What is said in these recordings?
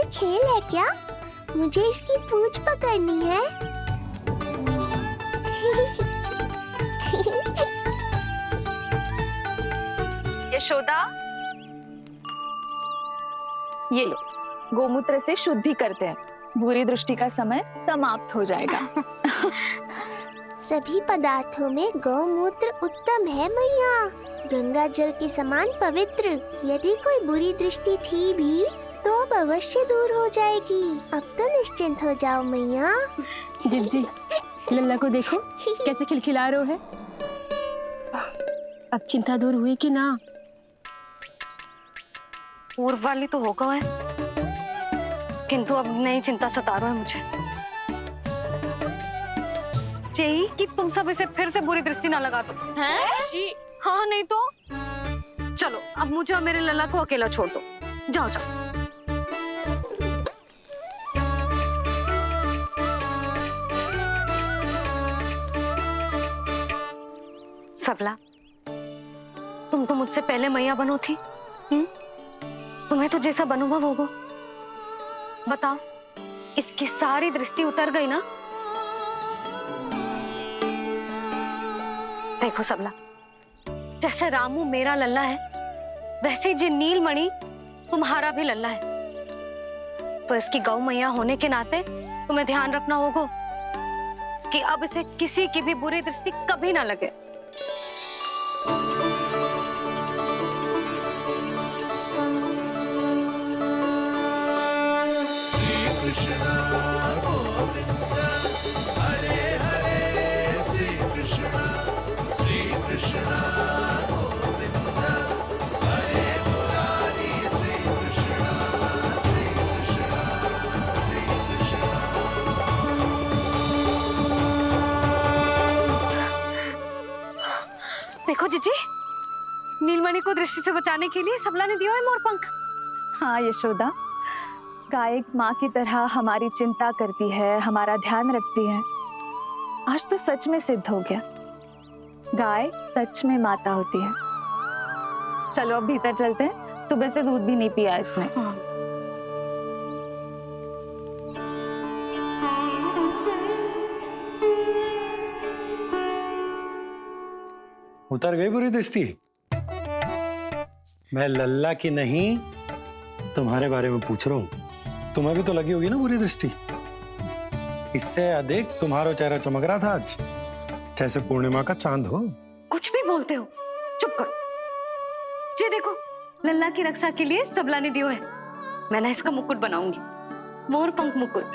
खेल है क्या? मुझे इसकी पूंछ पकड़नी है। यशोदा, ये लो, गोमूत्र से शुद्धि करते हैं, बुरी दृष्टि का समय समाप्त हो जाएगा। सभी पदार्थों में गौमूत्र उत्तम है मैया, गंगा जल के समान पवित्र। यदि कोई बुरी दृष्टि थी भी तो अब अवश्य दूर हो जाएगी। अब तो निश्चिंत हो जाओ मैया। जी, लल्ला को देखो कैसे खिलखिला रहे है। अब चिंता दूर हुई कि ना? पूर्व वाली तो होगा है, किंतु अब नई चिंता सता रहा है मुझे। यही कि तुम सब इसे फिर से बुरी दृष्टि ना लगा दो। जी। हाँ नहीं तो चलो, अब मुझे और मेरे लल्ला को अकेला छोड़ दो। जाओ जाओ। सबला, तुम तो मुझसे पहले मैया बनो थी। तुम्हें तो जैसा अनुभव होगा। बताओ, इसकी सारी दृष्टि उतर गई ना? देखो सबला, जैसे रामू मेरा लल्ला है, वैसे जी नीलमणि तुम्हारा भी लल्ला है। तो इसकी गौ मैया होने के नाते तुम्हें ध्यान रखना होगा कि अब इसे किसी की भी बुरी दृष्टि कभी ना लगे। देखो जीजी, नीलमणि को दृष्टि से बचाने के लिए सबला ने दिया है मोरपंख। हाँ यशोदा, गाय एक माँ की तरह हमारी चिंता करती है, हमारा ध्यान रखती है। आज तो सच में सिद्ध हो गया, गाय सच में माता होती है। चलो अब भीतर चलते हैं, सुबह से दूध भी नहीं पिया इसने। उतर गई बुरी दृष्टि? मैं लल्ला की नहीं तुम्हारे बारे में पूछ रहा हूं। तुम्हें भी तो लगी होगी ना बुरी दृष्टि। इससे अधिक तुम्हारा चेहरा चमक रहा था आज, जैसे पूर्णिमा का चांद हो। कुछ भी बोलते हो, चुप करो। ये देखो, लल्ला की रक्षा के लिए सबला ने दियो है। मैं ना इसका मुकुट बनाऊंगी, मोरपंख मुकुट।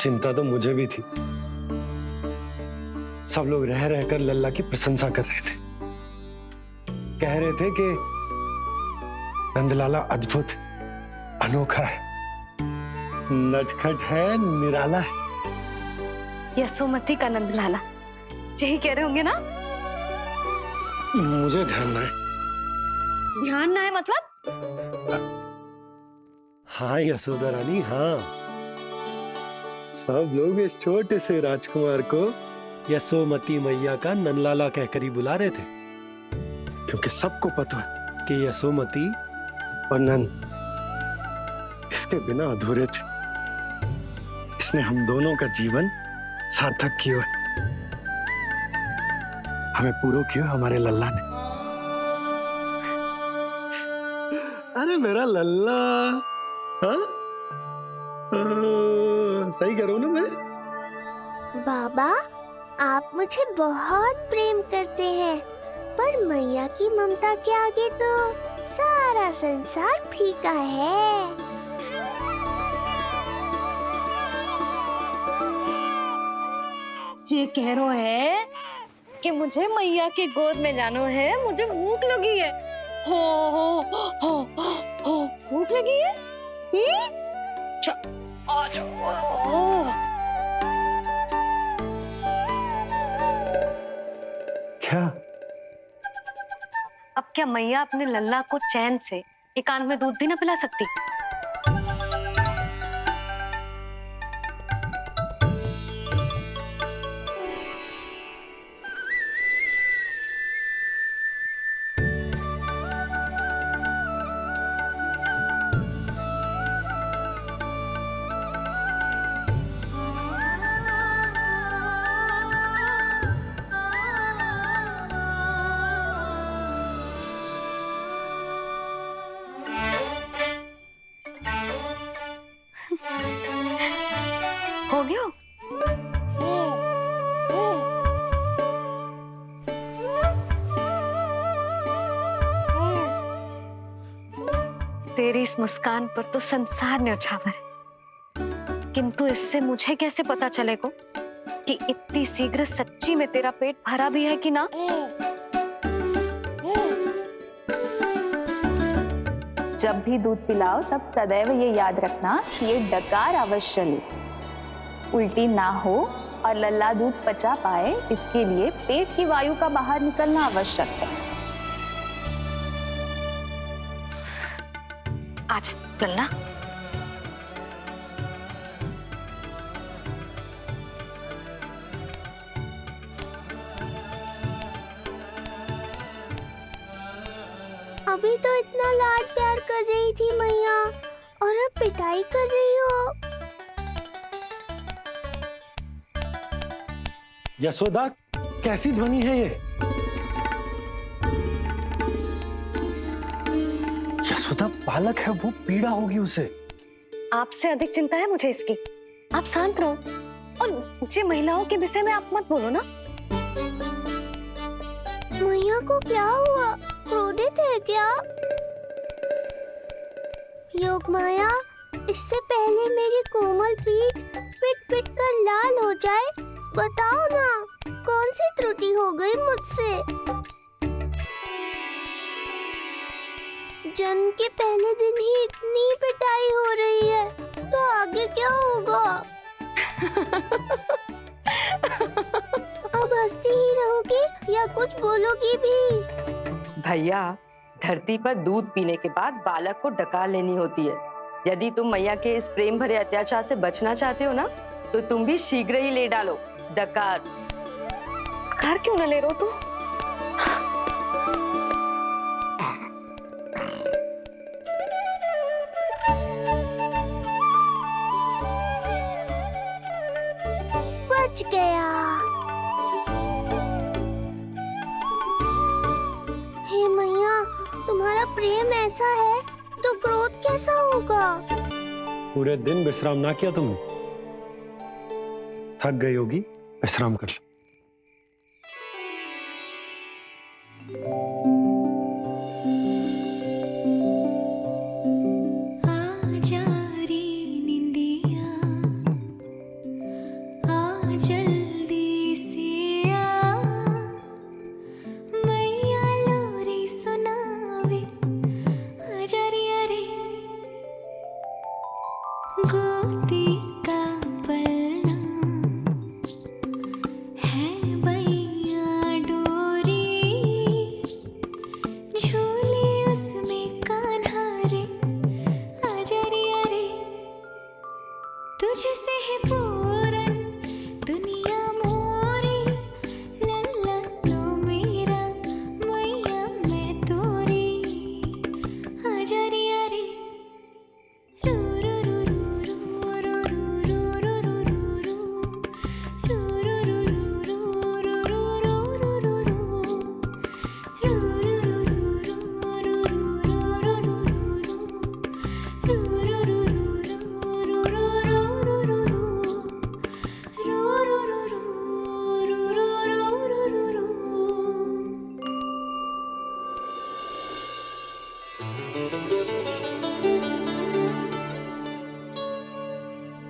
चिंता तो मुझे भी थी। सब लोग रह रहकर लल्ला की प्रशंसा कर रहे थे, कह रहे थे कि नंदलाला अद्भुत, अनोखा है, नटखट है, निराला है। यशोमती का नंदलाला, यही कह रहे होंगे ना? मुझे ध्यान ना है। ध्यान ना है मतलब? हाँ यशोदा रानी, हाँ। सब लोग इस छोटे से राजकुमार को यशोमती मैया का नंदलाला कहकर ही बुला रहे थे, क्योंकि सबको पता है कि यशोमती और नंद इसके बिना अधूरे थे। इसने हम दोनों का जीवन सार्थक किया, हमें पूरा किया हमारे लल्ला ने। अरे मेरा लल्ला, हाँ? सही कह रहा हूं ना मैं? बाबा, आप मुझे बहुत प्रेम करते हैं, पर मैया की ममता के आगे तो सारा संसार फीका है। ये कह रो है कि मुझे मैया की गोद में जानो है, मुझे भूख लगी है। हो भूख लगी है? आ जाओ। क्या? अब क्या मैया अपने लल्ला को चैन से एकांत में दूध भी ना पिला सकती? तेरी इस मुस्कान पर तो संसार न्यौछावर है, किंतु इससे मुझे कैसे पता चलेगा कि इतनी शीघ्र सच्ची में तेरा पेट भरा भी है कि ना? जब भी दूध पिलाओ तब सदैव ये याद रखना कि ये डकार अवश्य ले। उल्टी ना हो और लल्ला दूध पचा पाए, इसके लिए पेट की वायु का बाहर निकलना आवश्यक है। आज लल्ला, अभी तो इतना लाड प्यार कर रही थी मैया, और अब पिटाई कर रही हो। यशोदा, कैसी ध्वनि है ये? यशोदा, बालक है वो, पीड़ा होगी उसे। आपसे अधिक चिंता है मुझे इसकी। आप शांत रहो, और जे महिलाओं के विषय में आप मत बोलो ना। मैया को क्या हुआ? क्रोधित है क्या? योग माया, इससे पहले मेरी कोमल पीठ पिट पिट कर लाल हो जाए, बताओ ना कौन सी त्रुटि हो गई मुझसे? जन्म के पहले दिन ही इतनी पिटाई हो रही है, तो आगे क्या होगा? अब हंसती ही रहोगी या कुछ बोलोगी भी? भैया, धरती पर दूध पीने के बाद बालक को डकार लेनी होती है। यदि तुम मैया के इस प्रेम भरे अत्याचार से बचना चाहते हो ना, तो तुम भी शीघ्र ही ले डालो डकार। डकार क्यों न ले रहे हो तू? बच गया। हे मैया, तुम्हारा प्रेम ऐसा है तो क्रोध कैसा होगा? पूरे दिन विश्राम ना किया तुमने? थक गई होगी, विश्राम कर लो।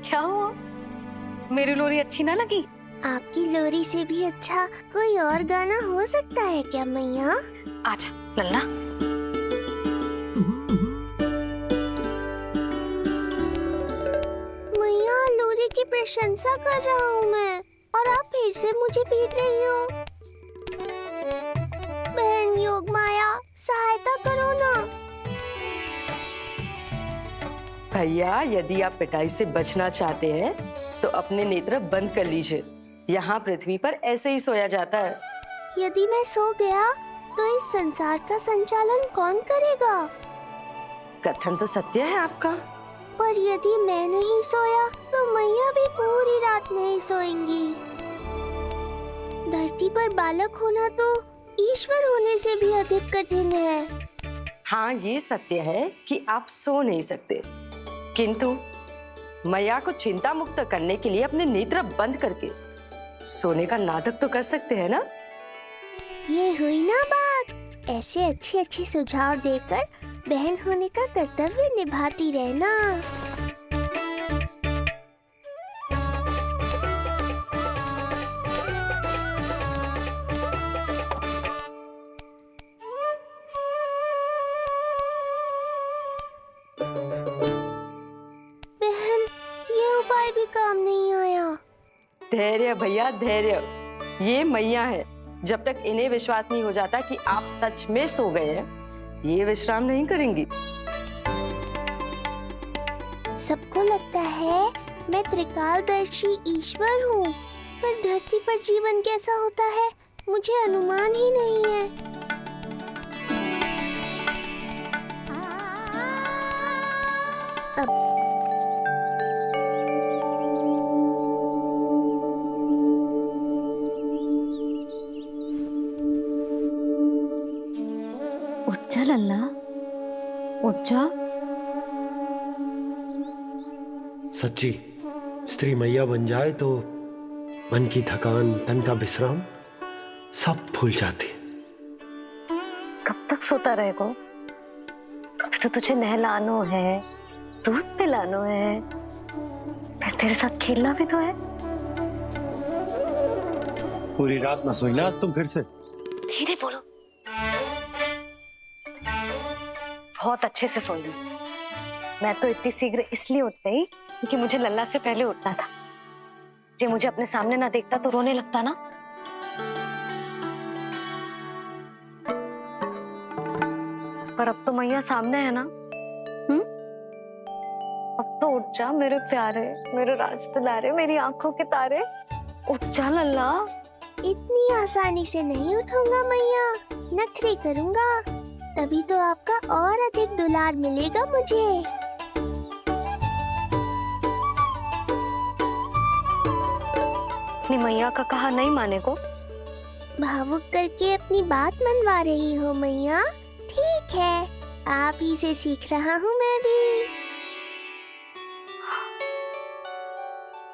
क्या हुआ? मेरी लोरी अच्छी ना लगी? आपकी लोरी से भी अच्छा कोई और गाना हो सकता है क्या मैया? आजा लल्ला। मैया, लोरी की प्रशंसा कर रहा हूँ मैं, और आप फिर से मुझे पीट रही हो। बहन योग माया, सहायता करो ना। भैया, यदि आप पिटाई से बचना चाहते हैं तो अपने नेत्र बंद कर लीजिए। यहाँ पृथ्वी पर ऐसे ही सोया जाता है। यदि मैं सो गया तो इस संसार का संचालन कौन करेगा? कथन तो सत्य है आपका। पर यदि मैं नहीं सोया तो मैया भी पूरी रात नहीं सोएंगी। धरती पर बालक होना तो ईश्वर होने से भी अधिक कठिन है। हाँ, ये सत्य है कि आप सो नहीं सकते, किंतु मैया को चिंता मुक्त करने के लिए अपने नेत्र बंद करके सोने का नाटक तो कर सकते हैं ना? ये हुई ना बात। ऐसे अच्छे अच्छे सुझाव देकर बहन होने का कर्तव्य निभाती रहना। बहन, ये उपाय भी काम नहीं आया। धैर्य भैया धैर्य, ये मैया है। जब तक इन्हें विश्वास नहीं हो जाता कि आप सच में सो गए हैं, ये विश्राम नहीं करेंगी। सबको लगता है मैं त्रिकालदर्शी ईश्वर हूँ, पर धरती पर जीवन कैसा होता है मुझे अनुमान ही नहीं है। अब उठ जा लल्ला, उठ जा। सच्ची स्त्री मैया बन जाए तो मन की थकान, तन का विश्राम सब भूल जाती है। कब तक सोता रहेगा? अभी तो तुझे नहलानो है, दूध पिलानो है, फिर तेरे साथ खेलना भी तो है। पूरी रात न सोई ना तुम फिर से? धीरे बोलो। बहुत अच्छे से सोई। मैं तो इतनी शीघ्र इसलिए उठ गई क्योंकि मुझे लल्ला से पहले उठना था। जो मुझे अपने सामने ना देखता तो रोने लगता ना। पर अब तो मैया सामने है ना। अब तो उठ जा मेरे प्यारे, मेरे राज दुलारे, मेरी आंखों के तारे। उठ जा लल्ला। इतनी आसानी से नहीं उठूंगा मैया, नखरे करूंगा, तभी तो आपका और अधिक दुलार मिलेगा मुझे। अपनी मैया का कहा नहीं माने को। भावुक करके अपनी बात मनवा रही हो मैया। ठीक है, आप ही से सीख रहा हूँ मैं भी।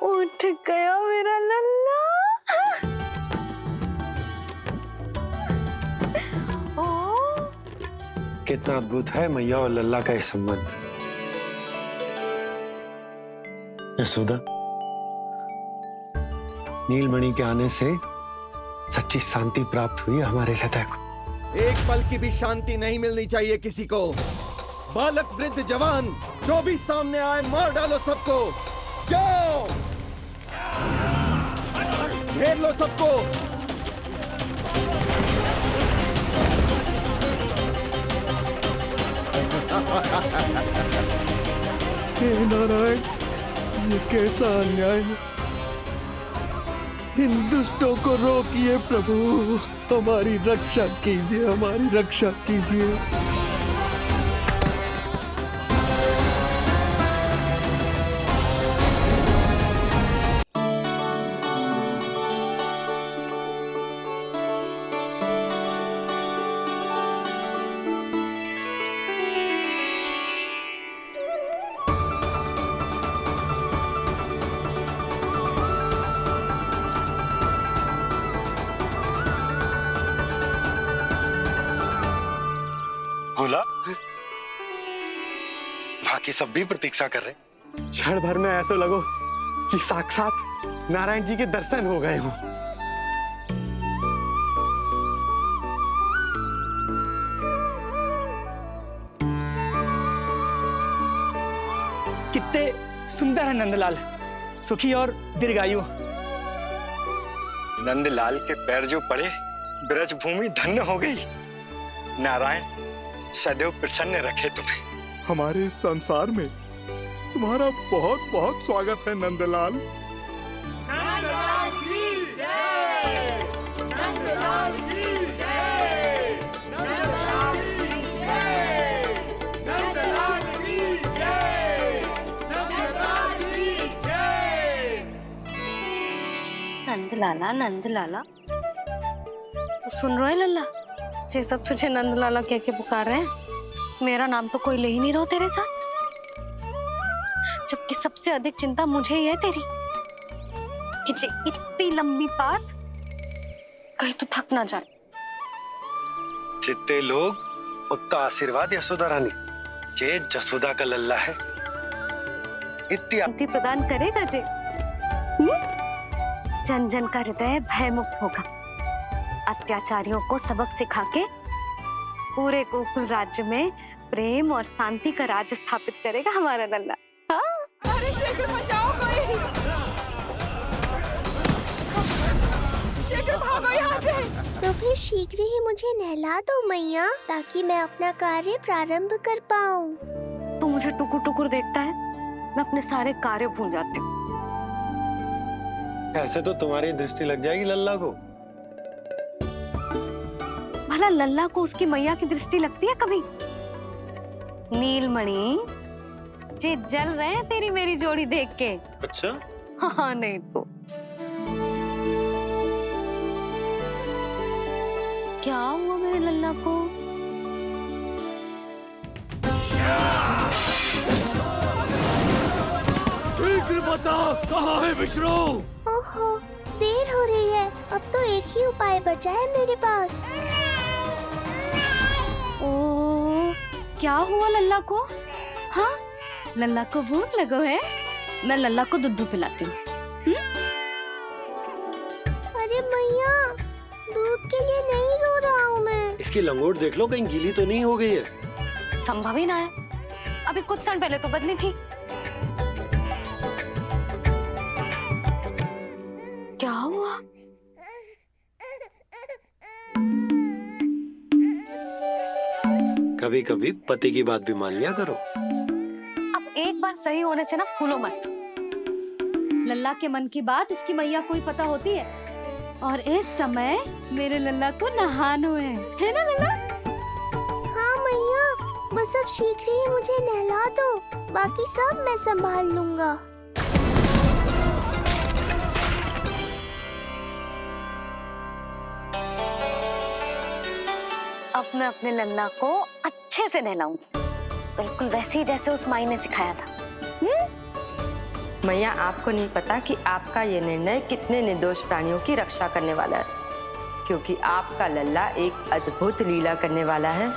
उठ गया मेरा लल्ला। कितना अद्भुत है मैया और लल्ला का ये संबंध। यशोदा, नीलमणि के आने से सच्ची शांति प्राप्त हुई हमारे हृदय को। एक पल की भी शांति नहीं मिलनी चाहिए किसी को। बालक, वृद्ध, जवान, जो भी सामने आए मार डालो सबको। जाओ, घेर लो सबको। हे नारायण, ये कैसा अन्याय है। इन दुष्टों को रोकिए प्रभु, हमारी रक्षा कीजिए, हमारी रक्षा कीजिए। भोला, बाकी सब भी प्रतीक्षा कर रहे। क्षण भर में ऐसा लगो कि साक्षात नारायण जी के दर्शन हो गए हों। कितने सुंदर है नंदलाल, सुखी और दीर्घायु। नंदलाल के पैर जो पड़े, ब्रज भूमि धन्य हो गई। नारायण सदैव प्रसन्न रखे तुम्हें। हमारे इस संसार में तुम्हारा बहुत बहुत स्वागत है नंदलाल। नंदलाल की जय, नंदलाल की जय, नंदलाल की जय, नंदलाल की जय, नंदलाल की जय। नंदलाला, नंदलाला, तो सुन रहे लल्ला? ये सब तुझे नंदलाला कह के पुकार रहे हैं। मेरा नाम तो कोई ले ही नहीं रहा तेरे साथ, जबकि सबसे अधिक चिंता मुझे ही है तेरी कि जे इतनी लंबी बात कहीं तू थक ना जाए। जितने लोग उतना आशीर्वाद यशोदा रानी। जे जसोदा का लल्ला है शांति प्रदान करेगा जे। जन जन का हृदय भय मुक्त होगा। अत्याचारियों को सबक सिखा के पूरे गोकुल राज्य में प्रेम और शांति का राज स्थापित करेगा हमारा लल्ला। हाँ? अरे शीघ्र बचाओ कोई, शीघ्र भागो यहाँ से। तो फिर शीघ्र ही मुझे नहला दो मैया, ताकि मैं अपना कार्य प्रारंभ कर पाऊँ। तू मुझे टुकुर टुकुर देखता है, मैं अपने सारे कार्य भूल जाती हूँ। ऐसे तो तुम्हारी दृष्टि लग जाएगी लल्ला को। भला लल्ला को उसकी मैया की दृष्टि लगती है कभी? नीलमणि जे जल रहे हैं तेरी मेरी जोड़ी देख के। अच्छा? हाँ नहीं तो क्या हुआ मेरे लल्ला को? शीघ्र बता, कहाँ है विष्णु? ओहो, देर हो रही है। अब तो एक ही उपाय बचा है मेरे पास। ओ, क्या हुआ लल्ला को? हाँ, लल्ला को भूख लगो है? मैं लल्ला को दूध पिलाती हूँ। अरे मैया, दूध के लिए नहीं रो रहा हूँ मैं। इसकी लंगोट देख लो, कहीं गीली तो नहीं हो गई है। संभव ही ना है, अभी कुछ क्षण पहले तो बदली थी। क्या हुआ? कभी कभी पति की बात भी मान लिया करो। अब एक बार सही होने से ना फूलो मत। लल्ला के मन की बात उसकी मैया को ही पता होती है, और इस समय मेरे लल्ला को नहानो है ना लल्ला? हाँ मैया, बस अब शीघ्र ही मुझे नहला दो, बाकी सब मैं संभाल लूंगा। अब मैं अपने लल्ला को अच्छे से नहलाऊंगी, बिल्कुल वैसे ही जैसे उस माई ने सिखाया था। मैया, आपको नहीं पता कि आपका ये निर्णय कितने निर्दोष प्राणियों की रक्षा करने वाला है, क्योंकि आपका लल्ला एक अद्भुत लीला करने वाला है।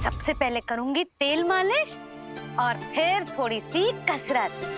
सबसे पहले करूंगी तेल मालिश और फिर थोड़ी सी कसरत।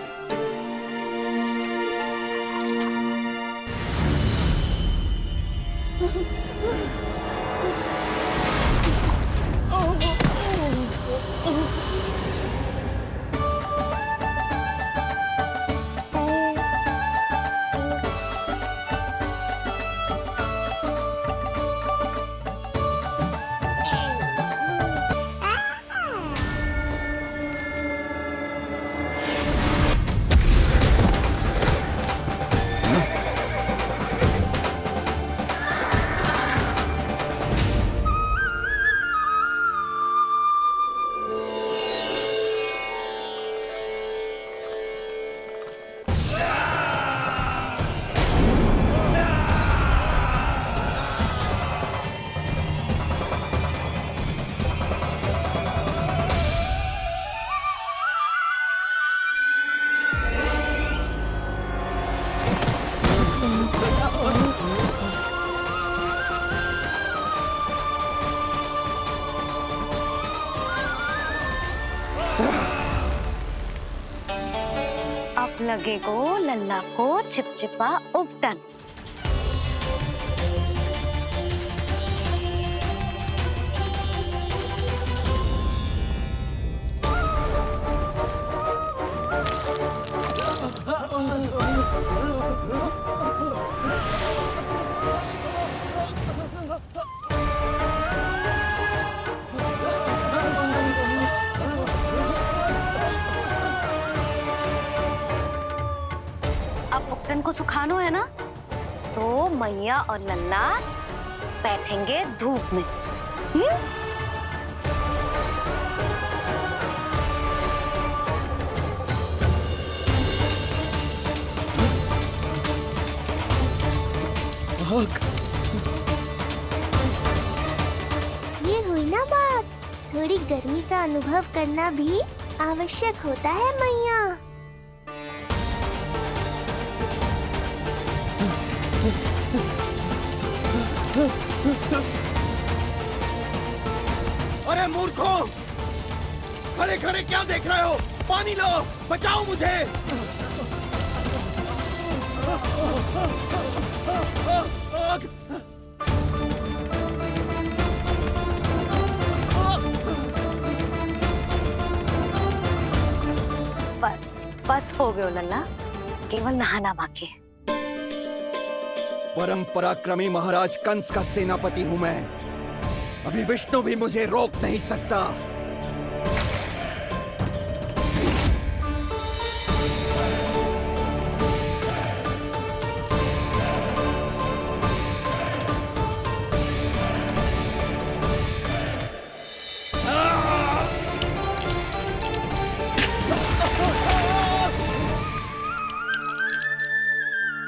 अब लगेगो लल्ला को चिपचिपा उपटन। अब उपटन को सुखानो है ना, तो मैया और लल्ला बैठेंगे धूप में। ये हुई ना बात, थोड़ी गर्मी का अनुभव करना भी आवश्यक होता है मैया। अरे मूर्खों, खड़े खड़े क्या देख रहे हो? पानी लो, बचाओ मुझे। बस बस हो गयो लल्ला, केवल नहाना बाकी है। परम पराक्रमी महाराज कंस का सेनापति हूं मैं। अभी विष्णु भी मुझे रोक नहीं सकता।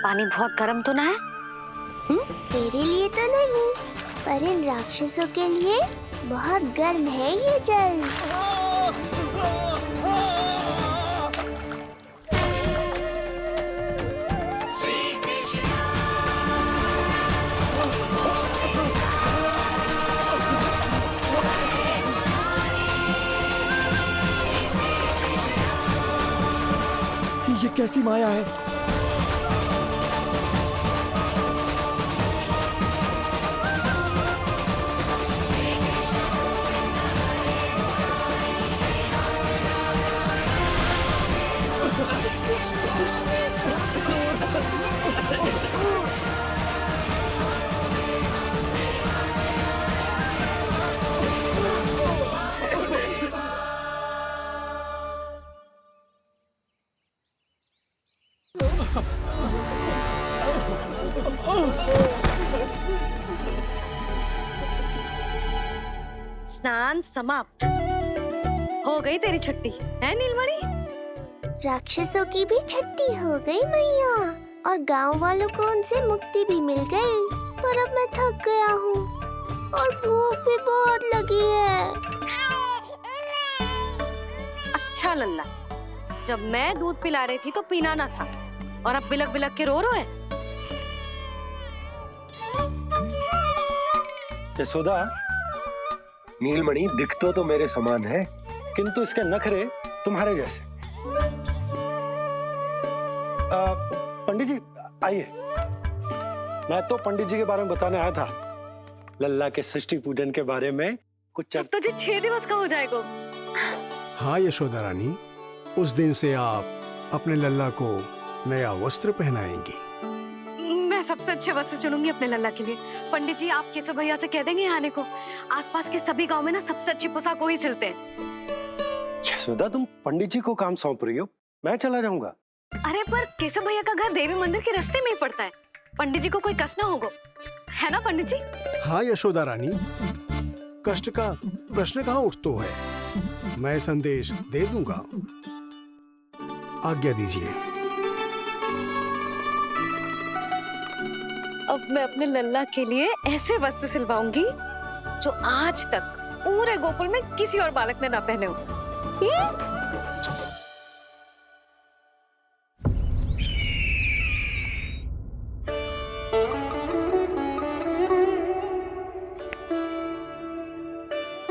पानी बहुत गर्म तो ना है? तेरे लिए तो नहीं, पर इन राक्षसों के लिए बहुत गर्म है ये जल। ये कैसी माया है? स्नान समाप्त। हो गई तेरी छुट्टी है नीलमणि? राक्षसों की भी छुट्टी हो गई मैया, और गांव वालों को उनसे मुक्ति भी मिल गई। पर अब मैं थक गया हूँ और भूख भी बहुत लगी है। अच्छा लल्ला, जब मैं दूध पिला रही थी तो पीना ना था, और अब बिलक बिलक के रो है। यशोदा, नीलमणि दिखतो तो मेरे समान है, किंतु इसके नखरे तुम्हारे जैसे। पंडित जी आइए। मैं तो पंडित जी के बारे में बताने आया था, लल्ला के षष्ठी पूजन के बारे में कुछ। अब तुझे 6 दिवस का हो जाएगा। हाँ यशोदा रानी, उस दिन से आप अपने लल्ला को नया वस्त्र पहनाएंगी। मैं सबसे अच्छे वस्त्र चुनूंगी अपने लल्ला के लिए। पंडित जी, आप केशव भैया से कह देंगे आने को। आसपास के सभी गांव में ना सबसे अच्छी पोशाक वही सिलते हैं। यशोदा, तुम पंडित जी को काम सौंप रही हो, मैं चला जाऊंगा। अरे पर केशव भैया का घर देवी मंदिर के रास्ते में ही पड़ता है, पंडित जी को कोई कष्ट ना होगा, है ना पंडित जी? हाँ यशोदा रानी, कष्ट का प्रश्न कहाँ उठतो है, मैं संदेश दे दूंगा। आज्ञा दीजिए। अब मैं अपने लल्ला के लिए ऐसे वस्त्र सिलवाऊंगी जो आज तक पूरे गोकुल में किसी और बालक ने ना पहने हो।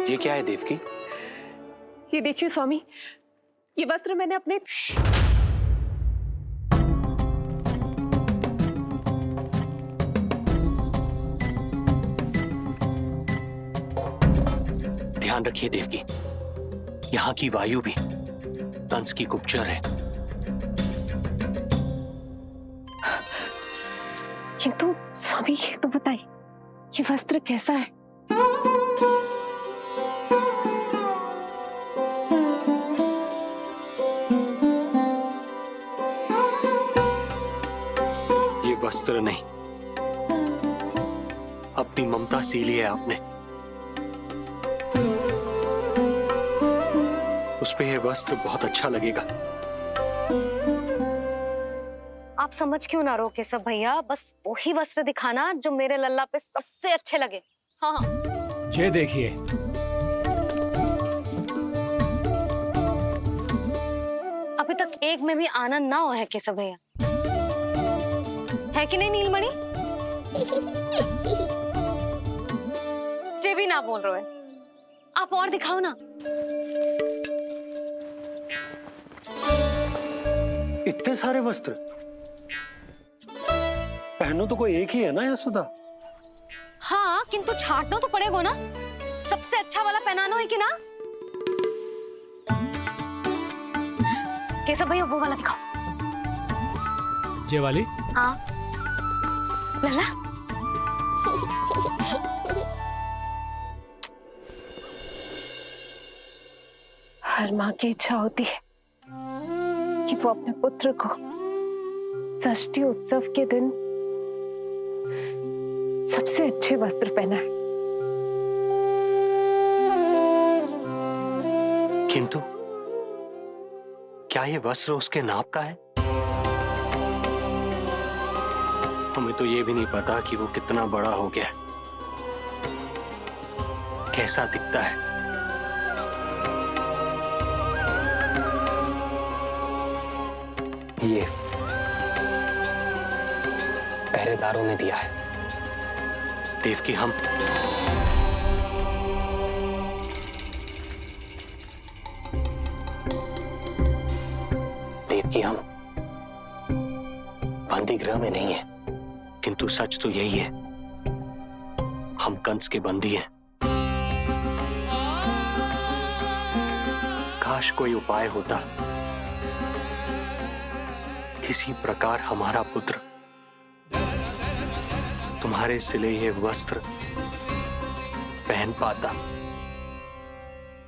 ये क्या है देवकी? ये देखिए स्वामी, ये वस्त्र मैंने अपने ध्यान रखिए देवकी, यहाँ की वायु भी कंस की गुप्तचर है। किंतु स्वामी ये तो बताइए, ये वस्त्र कैसा है? ये वस्त्र नहीं, अपनी ममता सी ली है आपने। उस पे यह वस्त्र बहुत अच्छा लगेगा। आप समझ क्यों ना रहो केशव भैया, बस वही वस्त्र दिखाना जो मेरे लल्ला पे सबसे अच्छे लगे। हाँ हाँ। ये देखिए, अभी तक एक में भी आनंद ना हो है केशव भैया, है कि नहीं नीलमणि? ये भी ना बोल रहे हो, आप और दिखाओ ना। इतने सारे वस्त्र पहनो तो कोई एक ही है ना यशोदा? हाँ, किंतु छाटना तो पड़ेगा ना, सबसे अच्छा वाला पहनाना है कि ना? केशव भैया वो वाला दिखाओ। ये वाली? हाँ लल्ला। हर माँ की इच्छा होती है कि वो अपने पुत्र को षष्ठी उत्सव के दिन सबसे अच्छे वस्त्र पहनाए। किंतु क्या ये वस्त्र उसके नाप का है? हमें तो ये भी नहीं पता कि वो कितना बड़ा हो गया, कैसा दिखता है। ये पहरेदारों ने दिया है। देवकी, हम बंदी गृह में नहीं है, किंतु सच तो यही है, हम कंस के बंदी हैं। काश कोई उपाय होता, किसी प्रकार हमारा पुत्र तुम्हारे सिले ये वस्त्र पहन पाता।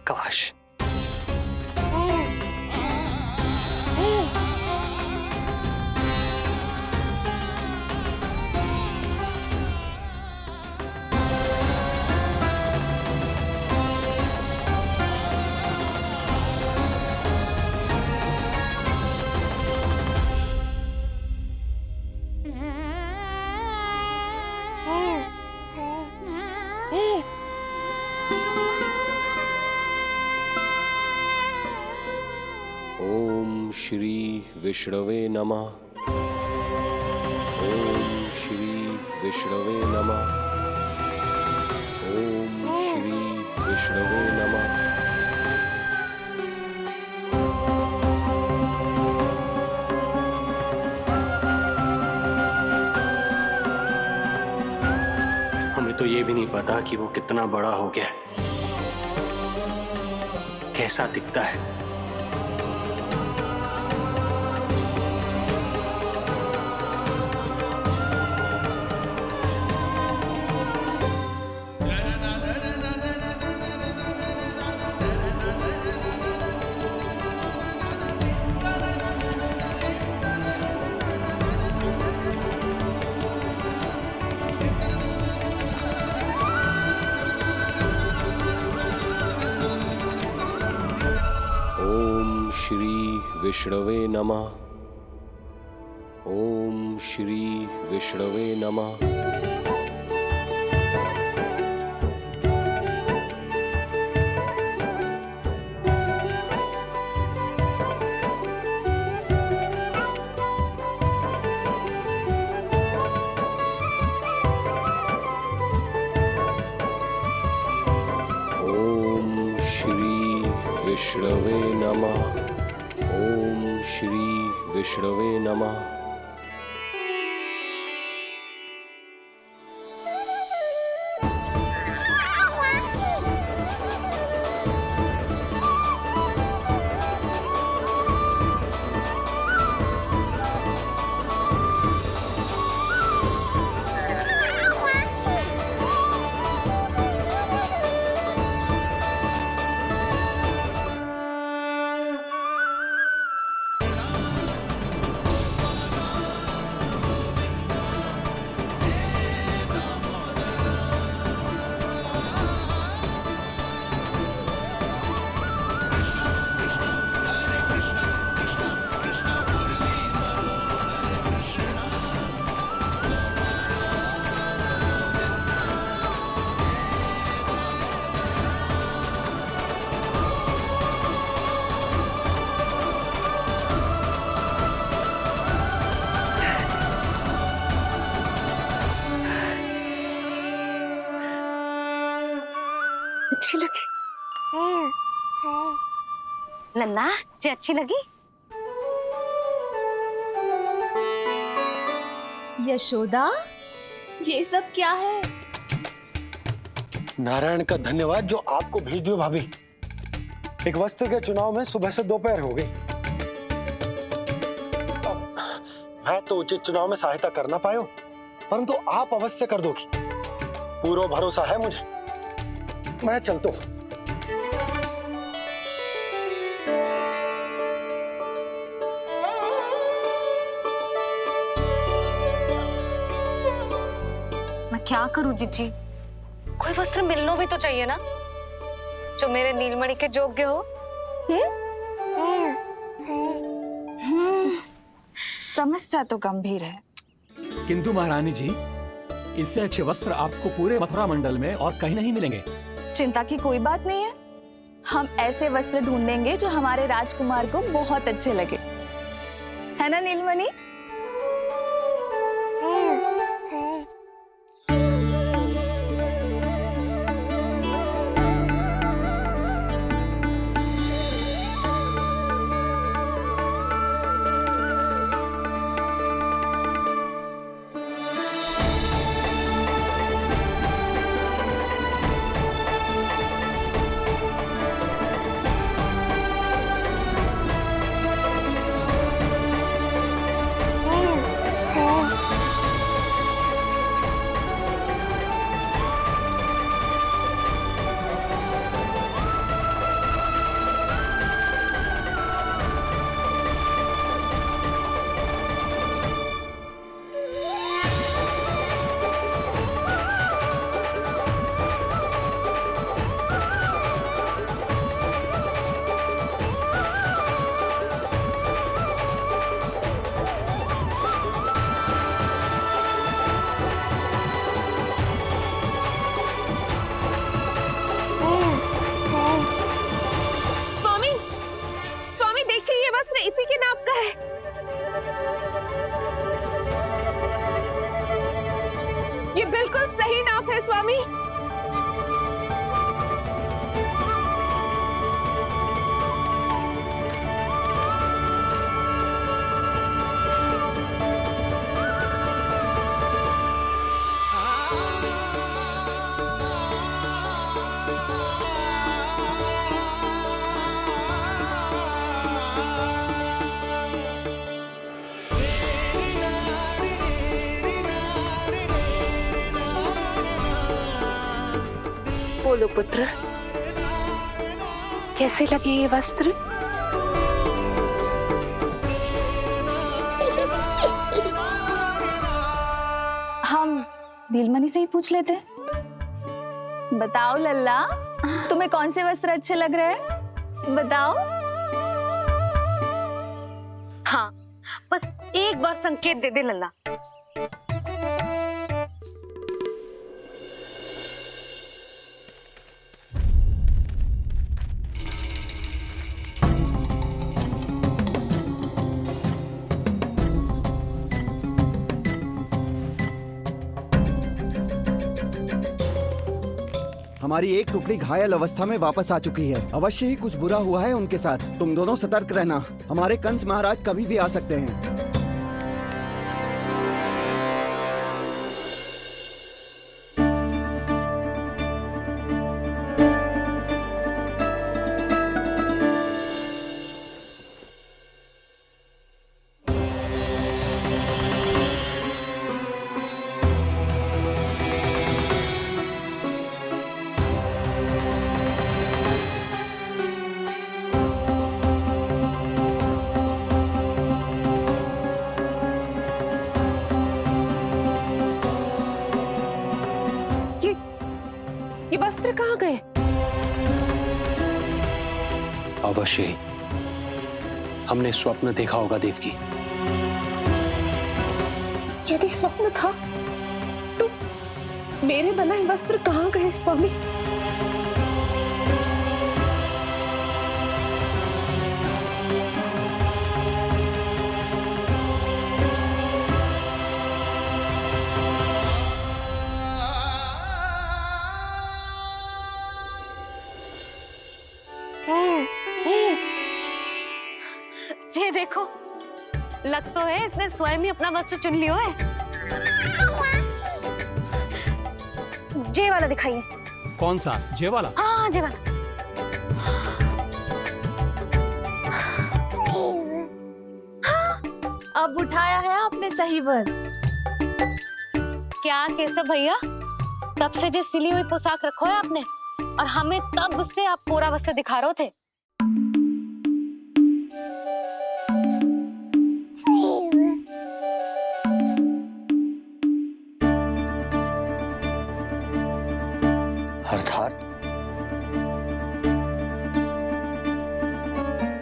काश। श्री विष्णवे नमः। ओम श्री विष्णवे नमः। ओम श्री विष्णवे नमः। हमें तो ये भी नहीं पता कि वो कितना बड़ा हो गया, कैसा दिखता है। विष्णवे नमः। ओम श्री विष्णवे नमः। ओम श्री विष्णवे नमः। ओम श्री विष्णवे नमः। लल्ला जी अच्छी लगी? यशोदा, ये सब क्या है? नारायण का धन्यवाद जो आपको भेज दियो भाभी। एक वस्त्र के चुनाव में सुबह से दोपहर हो गई। मैं तो उचित चुनाव में सहायता कर ना पायो, परंतु आप अवश्य कर दोगी, पूरा भरोसा है मुझे। मैं चलता हूं। मैं क्या करूं जीजी? कोई वस्त्र मिलना भी तो चाहिए ना, जो मेरे नीलमणि के योग्य हो। समस्या तो गंभीर है, किंतु महारानी जी, इससे अच्छे वस्त्र आपको पूरे मथुरा मंडल में और कहीं नहीं मिलेंगे। चिंता की कोई बात नहीं है। हम ऐसे वस्त्र ढूंढेंगे जो हमारे राजकुमार को बहुत अच्छे लगे, है ना नीलमणि? इसी के नाप का है। ये बिल्कुल सही नाप है स्वामी। बोलो पुत्र, कैसे लगे ये वस्त्र? हम नीलमणि से ही पूछ लेते हैं। बताओ लल्ला, तुम्हें कौन से वस्त्र अच्छे लग रहे हैं? बताओ। हाँ, बस एक बार संकेत दे दे लल्ला। हमारी एक टुकड़ी घायल अवस्था में वापस आ चुकी है। अवश्य ही कुछ बुरा हुआ है उनके साथ। तुम दोनों सतर्क रहना, हमारे कंस महाराज कभी भी आ सकते हैं। ये वस्त्र कहाँ गए? अवश्य ही हमने स्वप्न देखा होगा देवकी। यदि स्वप्न था तो मेरे बनाए वस्त्र कहाँ गए स्वामी? देखो, लग तो है इसने स्वयं ही अपना वस्त्र चुन लियो है। जे वाला दिखाइए। कौन सा? जे वाला? हाँ, जे वाला। अब उठाया है आपने सही वक्त। क्या केशव भैया, तब से जो सिली हुई पोशाक रखो है आपने, और हमें तब से आप पूरा वस्त्र दिखा रहे थे।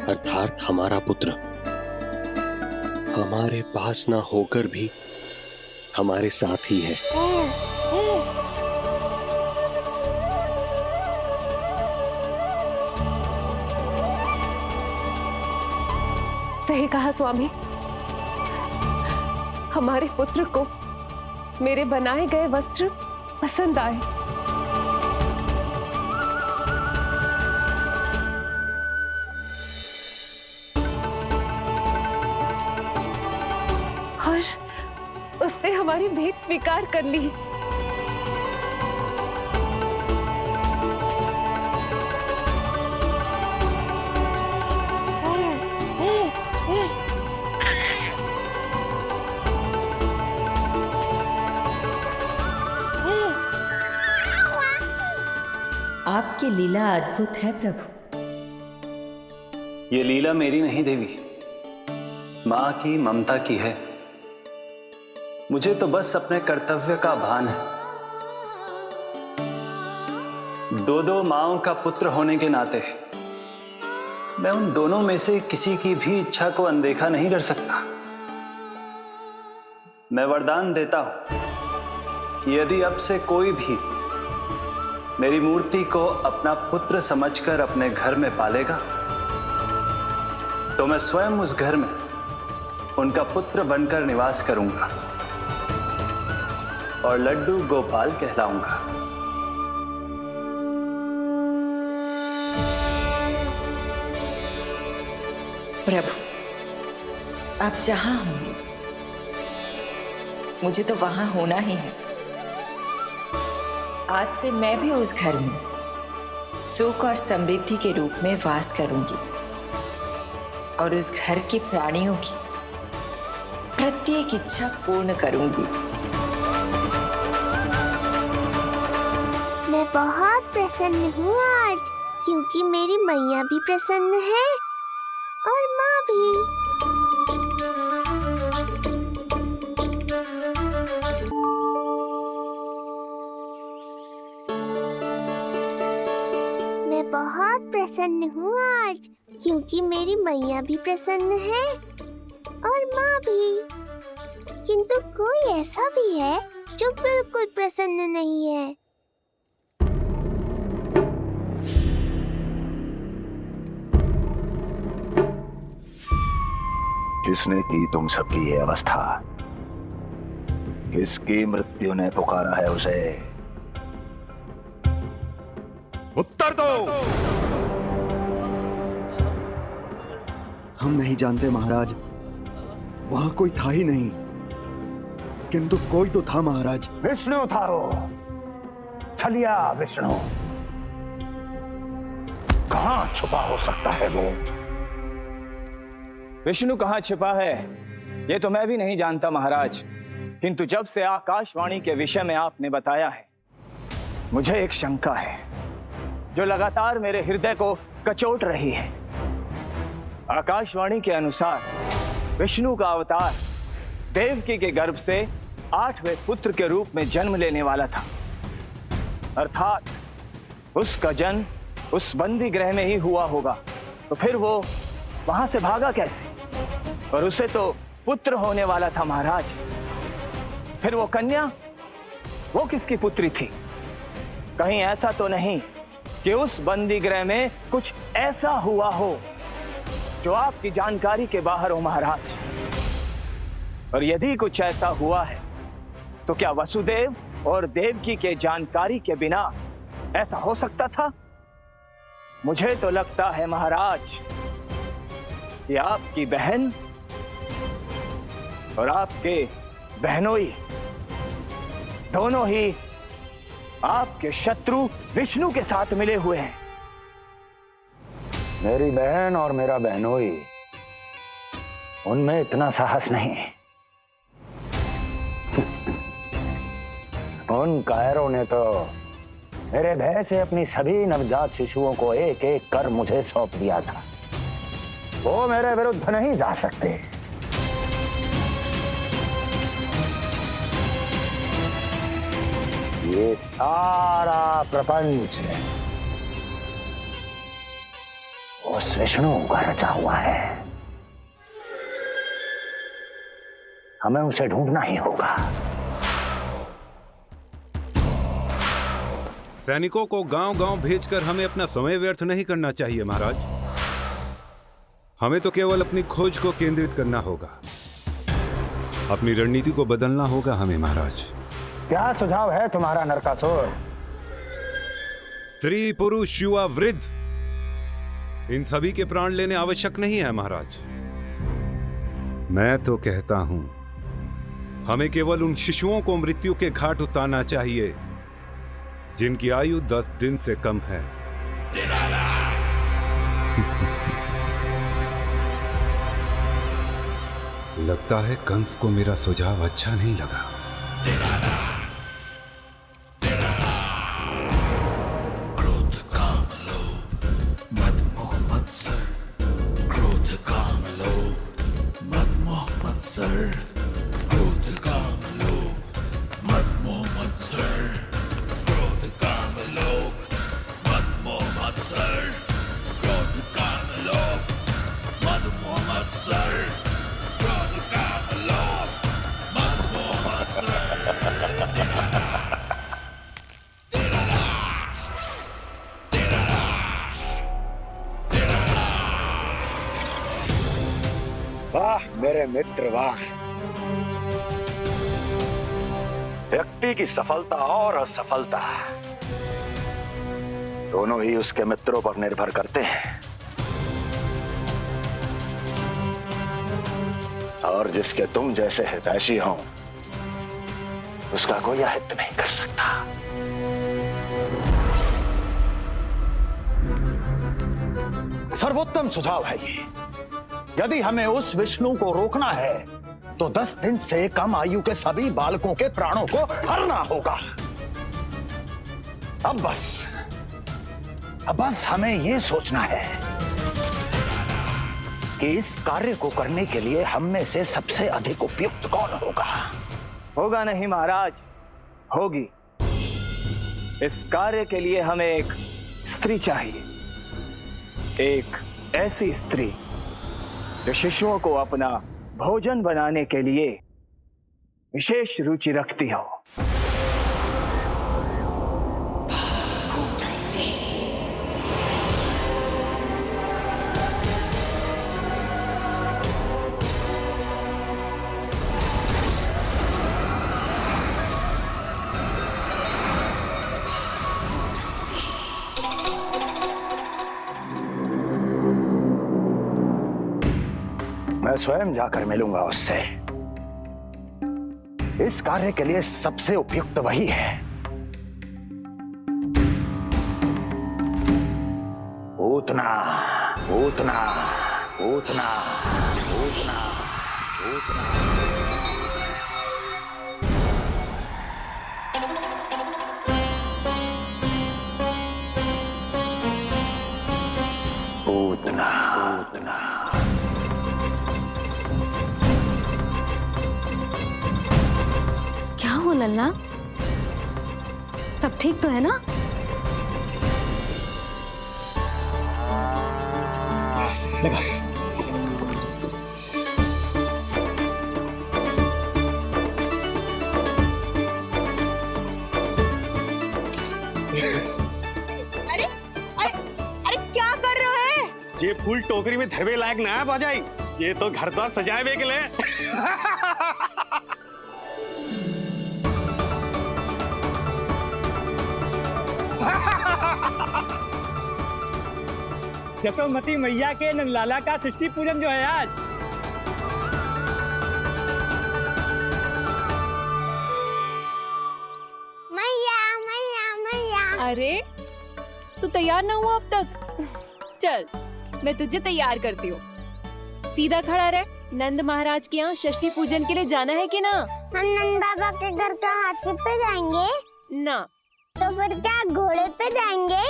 अर्थात हमारा पुत्र हमारे पास ना होकर भी हमारे साथ ही है। सही कहा स्वामी, हमारे पुत्र को मेरे बनाए गए वस्त्र पसंद आए। और उसने हमारी भेंट स्वीकार कर ली। आपकी लीला अद्भुत है प्रभु। ये लीला मेरी नहीं देवी, मां की, ममता की है। मुझे तो बस अपने कर्तव्य का भान है। दो माओं का पुत्र होने के नाते मैं उन दोनों में से किसी की भी इच्छा को अनदेखा नहीं कर सकता। मैं वरदान देता हूं कि यदि अब से कोई भी मेरी मूर्ति को अपना पुत्र समझकर अपने घर में पालेगा, तो मैं स्वयं उस घर में उनका पुत्र बनकर निवास करूंगा और लड्डू गोपाल कहलाऊंगा। प्रभु, आप जहां होंगे मुझे तो वहां होना ही है। आज से मैं भी उस घर में सुख और समृद्धि के रूप में वास करूंगी और उस घर के प्राणियों की प्रत्येक इच्छा पूर्ण करूंगी। मैं बहुत प्रसन्न हूँ आज, क्योंकि मेरी मैया भी प्रसन्न है और माँ भी। मैं बहुत प्रसन्न हूँ आज, क्योंकि मेरी मैया भी प्रसन्न है और माँ भी। किंतु कोई ऐसा भी है जो बिल्कुल प्रसन्न नहीं है। किसने की तुम सबकी ये अवस्था? किसकी मृत्यु ने पुकारा है उसे? उत्तर दो। हम नहीं जानते महाराज, वहां कोई था ही नहीं। किंतु कोई तो था महाराज। विष्णु था वो, छलिया विष्णु। कहां छुपा हो सकता है वो? विष्णु कहाँ छिपा है ये तो मैं भी नहीं जानता महाराज, किंतु जब से आकाशवाणी के विषय में आपने बताया है, मुझे एक शंका है जो लगातार मेरे हृदय को कचोट रही है। आकाशवाणी के अनुसार विष्णु का अवतार देवकी के गर्भ से 8वें पुत्र के रूप में जन्म लेने वाला था, अर्थात उसका जन्म उस बंदी गृह में ही हुआ होगा। तो फिर वो वहां से भागा कैसे? और उसे तो पुत्र होने वाला था महाराज। फिर वो कन्या, वो किसकी पुत्री थी? कहीं ऐसा तो नहीं कि उस बंदी गृह में कुछ ऐसा हुआ हो जो आपकी जानकारी के बाहर हो महाराज? और यदि कुछ ऐसा हुआ है तो क्या वसुदेव और देवकी के जानकारी के बिना ऐसा हो सकता था? मुझे तो लगता है महाराज कि आपकी बहन और आपके बहनोई दोनों ही आपके शत्रु विष्णु के साथ मिले हुए हैं। मेरी बहन और मेरा बहनोई, उनमें इतना साहस नहीं। उन कायरों ने तो मेरे भय से अपनी सभी नवजात शिशुओं को एक एक कर मुझे सौंप दिया था। वो मेरे विरुद्ध नहीं जा सकते। ये सारा प्रपंच उस विष्णु का रचा हुआ है। हमें उसे ढूंढना ही होगा। सैनिकों को गांव-गांव भेजकर हमें अपना समय व्यर्थ नहीं करना चाहिए महाराज। हमें तो केवल अपनी खोज को केंद्रित करना होगा। अपनी रणनीति को बदलना होगा हमें महाराज। क्या सुझाव है तुम्हारा नरकासुर? स्त्री, पुरुष, युवा, वृद्ध, इन सभी के प्राण लेने आवश्यक नहीं है महाराज। मैं तो कहता हूं हमें केवल उन शिशुओं को मृत्यु के घाट उतारना चाहिए जिनकी आयु 10 दिन से कम है। लगता है कंस को मेरा सुझाव अच्छा नहीं लगा। क्रोध, काम, लोभ, मद, मोह, मत्सर। क्रोध, काम, लोभ, मद, मोह, मत्सर। क्रोध, काम, लोभ, मद, मोह, मत्सर। क्रोध, काम, लोभ, मद, मोह, मत्सर। क्रोध, काम, लोभ, मद, मोह, मत्सर। क्रोध, काम, लोभ, मद, मोह, मत्सर। वाह मेरे मित्र वाह। व्यक्ति की सफलता और असफलता दोनों ही उसके मित्रों पर निर्भर करते हैं, और जिसके तुम जैसे हितैषी हो उसका कोई अहित नहीं कर सकता। सर्वोत्तम सुझाव है ये। यदि हमें उस विष्णु को रोकना है तो 10 दिन से कम आयु के सभी बालकों के प्राणों को हरना होगा। अब बस हमें यह सोचना है कि इस कार्य को करने के लिए हम में से सबसे अधिक उपयुक्त कौन होगा। होगा नहीं महाराज, होगी। इस कार्य के लिए हमें एक स्त्री चाहिए, एक ऐसी स्त्री जो शिशुओं को अपना भोजन बनाने के लिए विशेष रुचि रखती हो। मैं स्वयं जाकर मिलूंगा उससे। इस कार्य के लिए सबसे उपयुक्त वही है। पूतना, पूतना, पूतना, पूतना, पूतना। पूतना, पूतना। लल्ला, सब ठीक तो है ना? लगा। अरे अरे अरे क्या कर रहे हो? ये फूल टोकरी में धरवे लायक ना है बाजाई। ये तो घर द्वार सजाए हुए के लिए। जसोमती मैया के नंदलाला का षष्ठी पूजन जो है आज। मैया मैया मैया। अरे तू तैयार ना हुआ अब तक? चल मैं तुझे तैयार करती हूँ। सीधा खड़ा रह। नंद महाराज के यहाँ षष्ठी पूजन के लिए जाना है कि ना? हम नंद बाबा के घर का हाथी पे जाएंगे ना। तो फिर क्या घोड़े पे जाएंगे?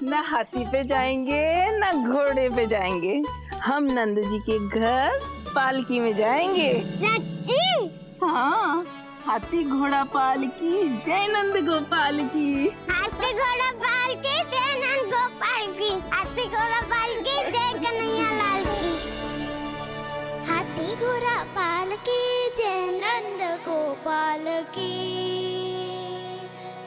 ना हाथी पे जाएंगे ना घोड़े पे जाएंगे, हम नंद जी के घर पालकी में जाएंगे। हाँ, हाथी घोड़ा पालकी जय नंद गोपाल की। हाथी घोड़ा पालकी जय नंद गोपाल की। हाथी घोड़ा पालकी जय कन्हैया लाल की। हाथी घोड़ा पालकी जय नंद गोपाल की।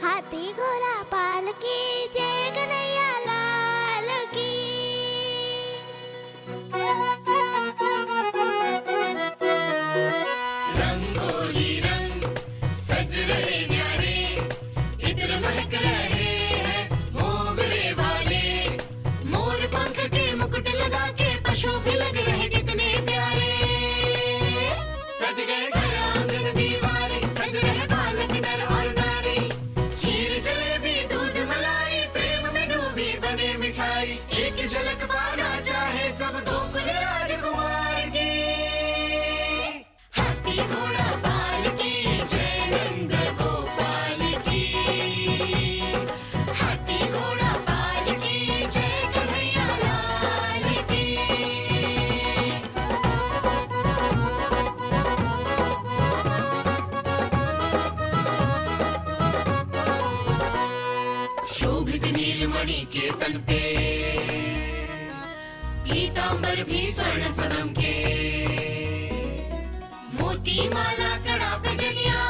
हाथी घोड़ा पालकी जय कन्हैया लाल की। रंगोली रंग सज रहे न्यारे, इत्र महक रहे हैं मोगरे वाले। मोर पंख के मुकुट लगा के पशु भी लग रहे कितने प्यारे। सज गए घर आंगन दीवारे, सज रहे बालक नर और नारी। खीर जलेबी दूध मलाई, प्रेम में डूबी बने मिठाई। एक झलक पाना चाहे सब गोकुल राजकुमार की। हाथी घोड़ा पालकी जय नंद गोपाल की। हाथी घोड़ा पालकी जय कन्हैया लाल की। शोभित नीलमणि के तन पे, पीतांबर भी स्वर्ण सदम के। मोती माला कड़ा पे जलिया,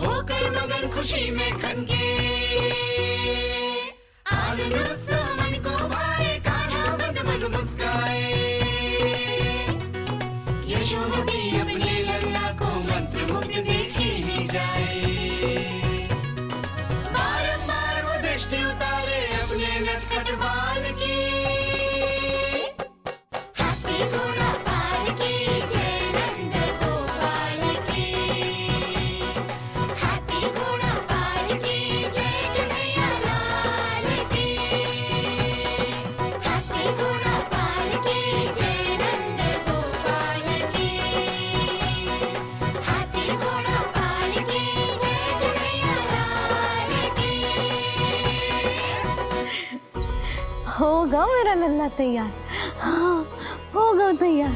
होकर मगन खुशी में खनके। आनंद उत्सव मन को भाए, कान्हा मन मन मुस्काए। यशोमती अपने लल्ला को मंत्र मुग्ध देखी ही जाए। बारंबार वो दृष्टि उतारे अपने नटखट बाल की। हाथी घोड़ा पालकी जय नंद गोपाल की। हाथी घोड़ा पालकी जय कन्हैया लाल की। हाथी घोड़ा पालकी जय नंद गोपाल की। हाथी घोड़ा पालकी जय कन्हैया लाल की। होगा मेरा लल्ला तैयार। हाँ, होगा तैयार।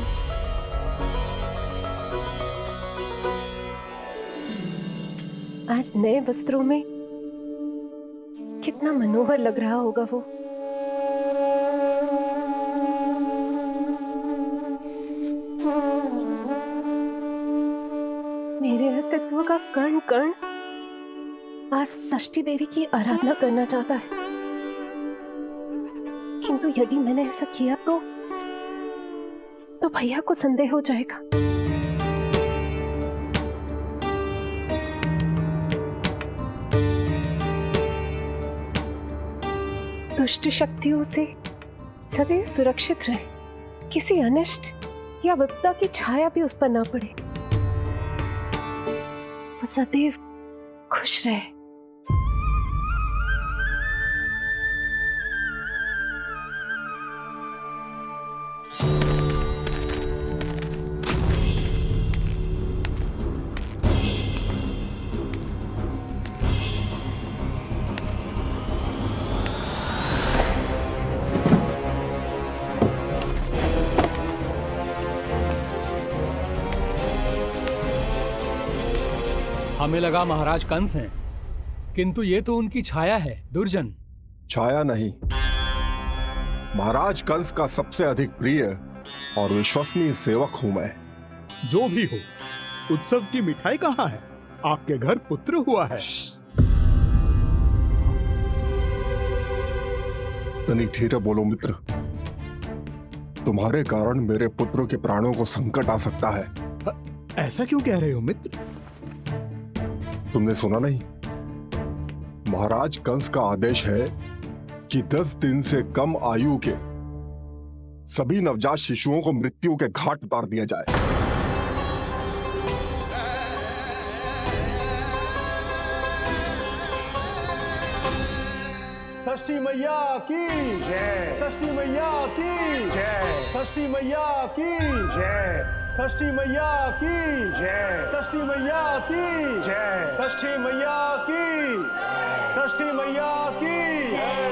आज नए वस्त्रों में कितना मनोहर लग रहा होगा वो। मेरे अस्तित्व का कण कण आज षष्ठी देवी की आराधना करना चाहता है। किंतु यदि मैंने ऐसा किया तो भैया को संदेह हो जाएगा। दुष्ट शक्तियों से सदैव सुरक्षित रहे, किसी अनिष्ट या विपदा की छाया भी उस पर ना पड़े, वो सदैव खुश रहे। हमें लगा महाराज कंस हैं, किंतु ये तो उनकी छाया है, दुर्जन। छाया नहीं, महाराज कंस का सबसे अधिक प्रिय और विश्वसनीय सेवक हूं मैं। जो भी हो, उत्सव की मिठाई कहाँ है? आपके घर पुत्र हुआ है। तनी धीरे बोलो मित्र, तुम्हारे कारण मेरे पुत्रों के प्राणों को संकट आ सकता है। ऐसा क्यों कह रहे हो मित्र? तुमने सुना नहीं? महाराज कंस का आदेश है कि 10 दिन से कम आयु के सभी नवजात शिशुओं को मृत्यु के घाट उतार दिया जाए। षष्ठी मैया की जय, षष्ठी मैया की जय, षष्ठी मैया की जय, षष्ठी मैया की जय, षष्ठी मैया की जय, षष्ठी मैया की, षष्ठी मैया की जय।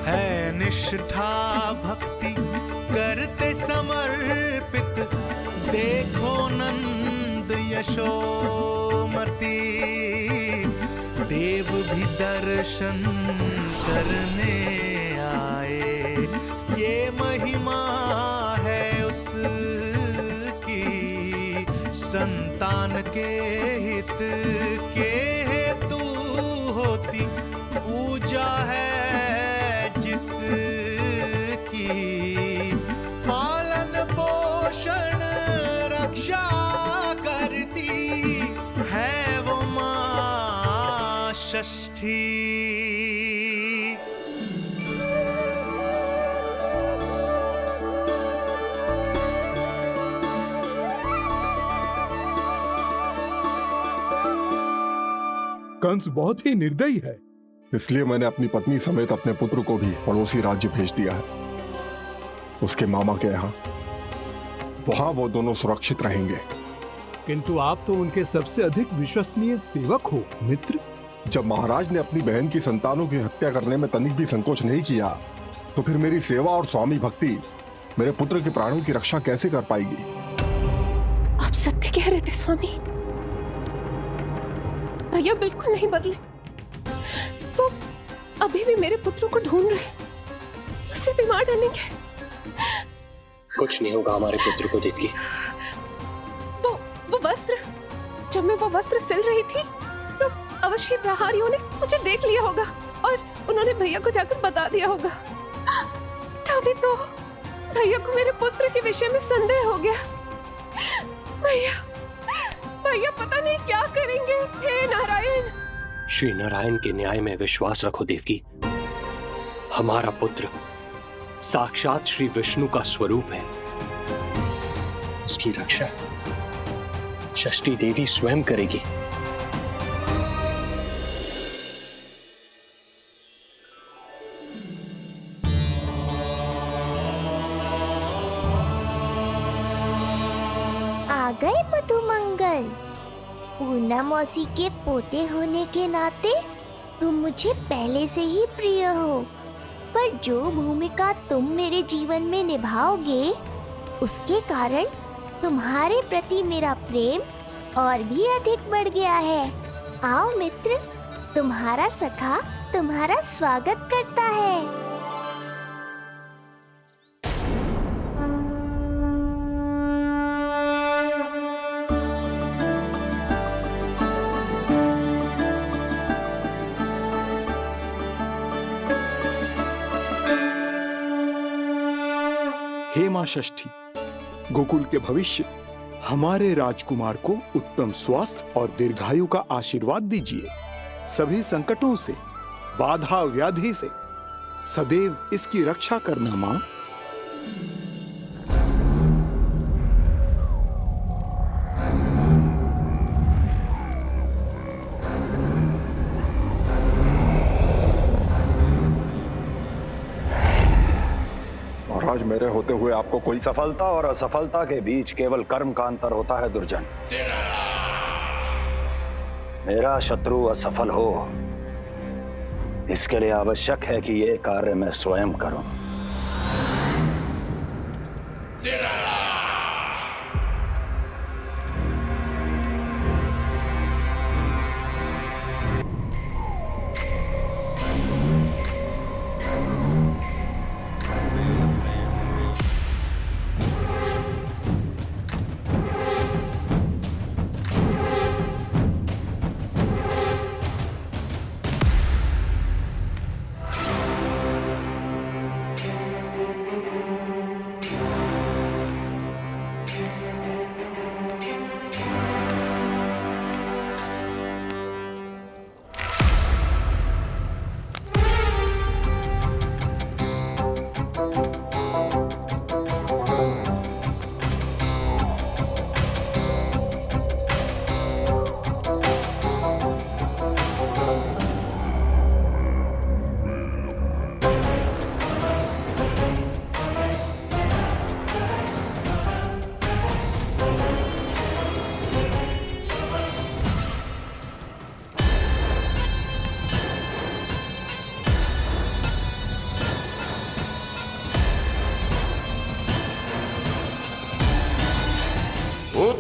है निष्ठा भक्ति करते समर्पित, देखो नंद यशोमती, देव भी दर्शन करने आए, ये महिमा है उसकी, संतान के हित के हेतु होती पूजा है जिसकी, पालन पोषण रक्षा करती है वो माँ षष्ठी। कंस बहुत ही निर्दयी है, इसलिए मैंने अपनी पत्नी समेत अपने पुत्र को भी पड़ोसी राज्य भेज दिया है, उसके मामा के यहाँ। वहां वो दोनों सुरक्षित रहेंगे। किंतु आप तो उनके सबसे अधिक विश्वसनीय सेवक हो मित्र। जब महाराज ने अपनी बहन की संतानों की हत्या करने में तनिक भी संकोच नहीं किया, तो फिर मेरी सेवा और स्वामी भक्ति मेरे पुत्र के प्राणों की रक्षा कैसे कर पाएगी? आप सत्य कह रहे थे स्वामी, भैया बिल्कुल नहीं बदले। तो अभी भी मेरे पुत्र को ढूंढ रहे, उसे भी मार डालेंगे। कुछ नहीं होगा हमारे पुत्र को देवकी। वो वस्त्र, जब मैं वो वस्त्र सिल रही थी तो अवश्य प्रहारियों ने मुझे देख लिया होगा और उन्होंने भैया को जाकर बता दिया होगा। तभी तो भैया को मेरे पुत्र के विषय में संदेह हो गया। भैया पता नहीं क्या करेंगे। हे नारायण। श्री नारायण के न्याय में विश्वास रखो देवकी। हमारा पुत्र साक्षात श्री विष्णु का स्वरूप है। उसकी रक्षा षष्ठी देवी स्वयं करेगी। आ गए मधुमंगल। पूर्णा मौसी के पोते होने के नाते तुम मुझे पहले से ही प्रिय हो, पर जो भूमिका तुम मेरे जीवन में निभाओगे उसके कारण तुम्हारे प्रति मेरा प्रेम और भी अधिक बढ़ गया है। आओ मित्र, तुम्हारा सखा तुम्हारा स्वागत करता है। हे मां षष्ठी, गोकुल के भविष्य हमारे राजकुमार को उत्तम स्वास्थ्य और दीर्घायु का आशीर्वाद दीजिए। सभी संकटों से, बाधा व्याधि से सदैव इसकी रक्षा करना मां। महाराज, मेरे होते हुए आपको कोई सफलता और असफलता के बीच केवल कर्म का अंतर होता है दुर्जन। मेरा शत्रु असफल हो, इसके लिए आवश्यक है कि ये कार्य मैं स्वयं करूं।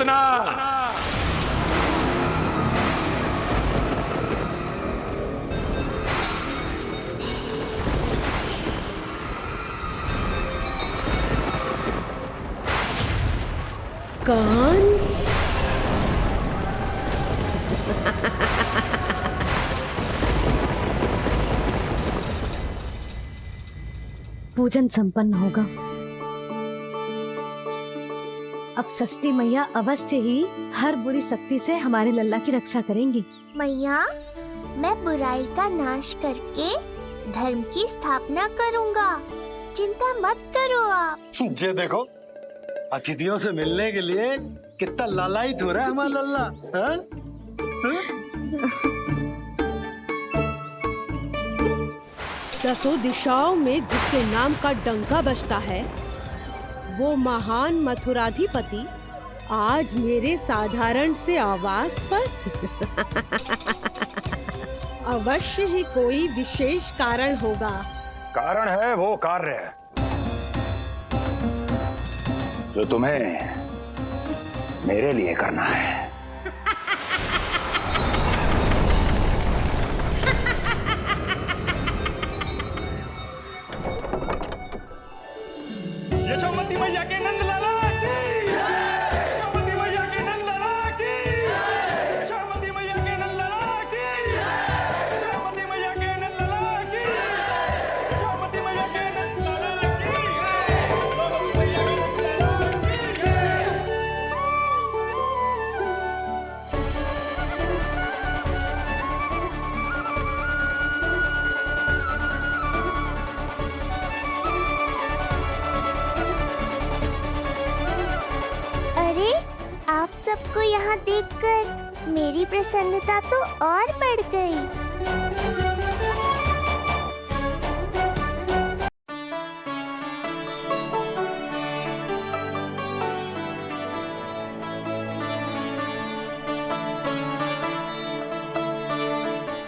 पूतना। कंस, पूजन संपन्न होगा। अब षष्ठी मैया अवश्य ही हर बुरी शक्ति से हमारे लल्ला की रक्षा करेंगी। मैया, मैं बुराई का नाश करके धर्म की स्थापना करूंगा। चिंता मत करो आप। जे देखो, अतिथियों से मिलने के लिए कितना लालायित हो रहा है हमारा लल्ला। हाँ? दसों दिशाओं में जिसके नाम का डंका बजता है, वो महान मथुराधिपति आज मेरे साधारण से आवास पर। अवश्य ही कोई विशेष कारण होगा। कारण है वो कार्य जो तुम्हें मेरे लिए करना है। यशोमती मैया के नंद लाला की, यशोमती मैया के नंद लाला की, यशोमती मैया के नंद लाला की, यशोमती मैया के नंद लाला की, यशोमती मैया के नंद लाला की, यशोमती मैया के नंद लाला की। अरे, आप सबको यहाँ देखकर मेरी प्रसन्नता तो और बढ़ गई।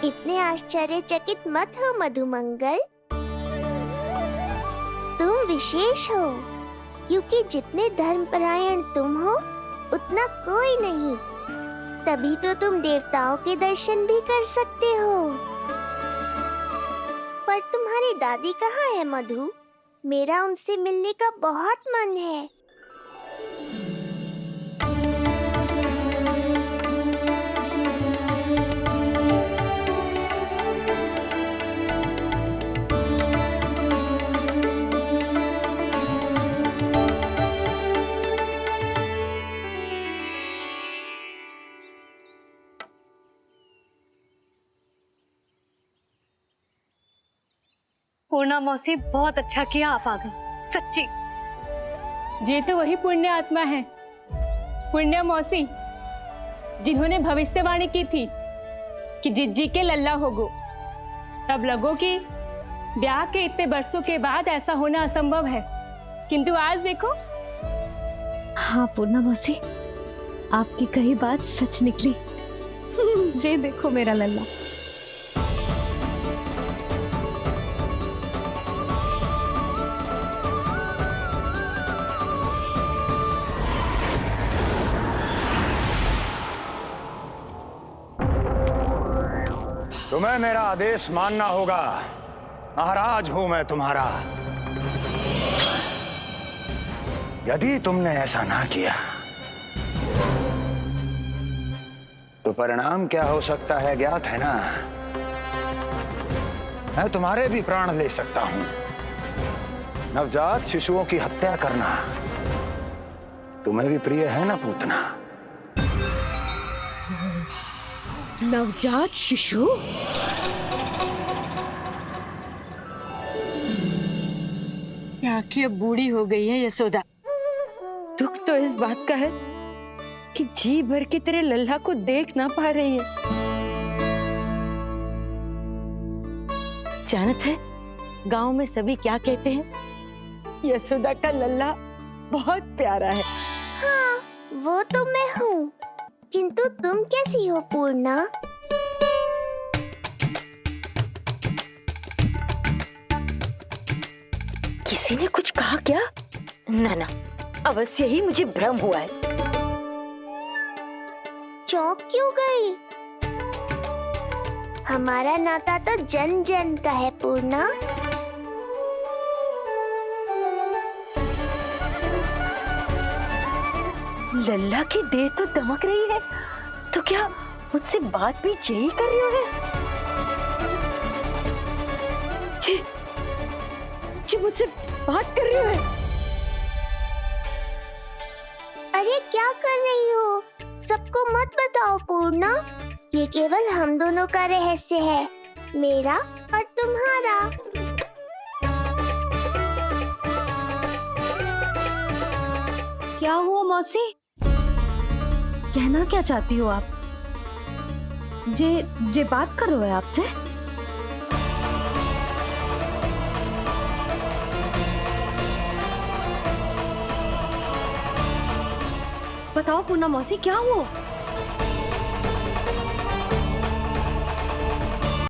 इतने आश्चर्यचकित मत हो मधुमंगल। तुम विशेष हो, क्योंकि जितने धर्मपरायण तुम हो उतना कोई नहीं। तभी तो तुम देवताओं के दर्शन भी कर सकते हो। पर तुम्हारी दादी कहाँ है मधु? मेरा उनसे मिलने का बहुत मन है। पूर्णा मौसी, बहुत अच्छा किया आप आ गए, सच्ची। ये तो वही पुण्य आत्मा है, पुण्य मौसी, जिन्होंने भविष्यवाणी की थी कि जिज्जी के लल्ला होगो। तब लगो कि ब्याह के इतने बरसों के बाद ऐसा होना असंभव है, किंतु आज देखो। हाँ पूर्णा मौसी, आपकी कही बात सच निकली। ये देखो मेरा लल्ला। तुम्हें मेरा आदेश मानना होगा। महाराज हूं मैं तुम्हारा। यदि तुमने ऐसा ना किया तो परिणाम क्या हो सकता है ज्ञात है ना? मैं तुम्हारे भी प्राण ले सकता हूं। नवजात शिशुओं की हत्या करना तुम्हें भी प्रिय है ना पूतना? नवजात शिशु? आंखें अब बूढ़ी हो गई है यशोदा। दुख तो इस बात का है कि जी भर के तेरे लल्ला को देख ना पा रही है। जानत है गांव में सभी क्या कहते हैं? यशोदा का लल्ला बहुत प्यारा है। हाँ, वो तो मैं हूँ, किंतु तुम कैसी हो पूर्णा? किसी ने कुछ कहा क्या? ना ना, अवश्य ही मुझे भ्रम हुआ है। चौंक क्यों गई? हमारा नाता तो जन जन का है पूर्णा। लल्ला की देह तो दमक रही है, तो क्या मुझसे बात भी यही कर रही हो? जी मुझसे बात कर रही हो? अरे क्या कर रही हो? सबको मत बताओ पूर्णा, ये केवल हम दोनों का रहस्य है, मेरा और तुम्हारा। क्या हुआ मौसी? कहना क्या चाहती हो आप? जे बात कर रहे हो आपसे? बताओ पूर्णा मौसी, क्या हुआ?